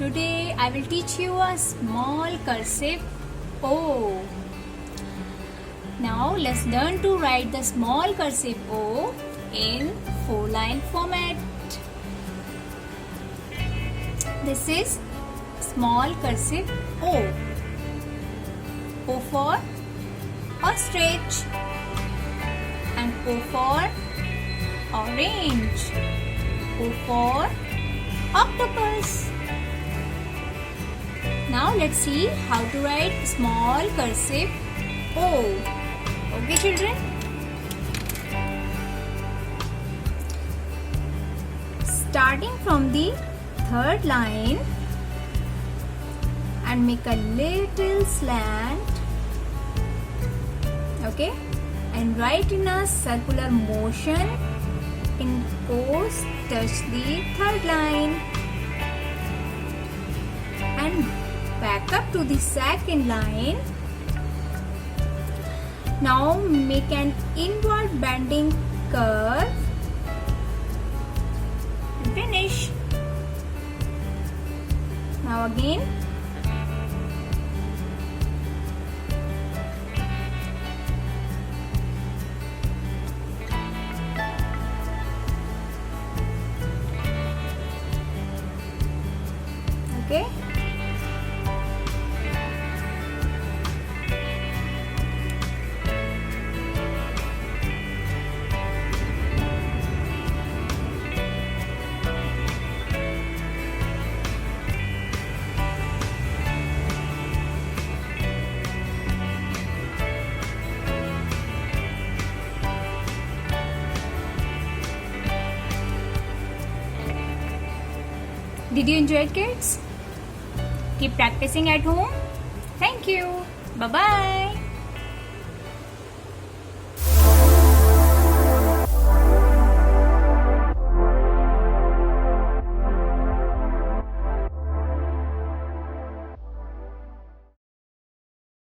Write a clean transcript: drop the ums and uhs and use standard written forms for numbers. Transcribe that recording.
Today I will teach you a small cursive O. Now let's learn to write the small cursive O in 4-line format. This is small cursive O. O for ostrich and O for orange. O for octopus. Now let's see how to write small cursive O. Okay, children? Starting from the third line and make a little slant. Okay, and write in a circular motion in quotes, touch the third line and back up to the second line. Now make an inward bending curve and finish. Now again. Okay. Did you enjoy it, kids? Keep practicing at home. Thank you. Bye-bye.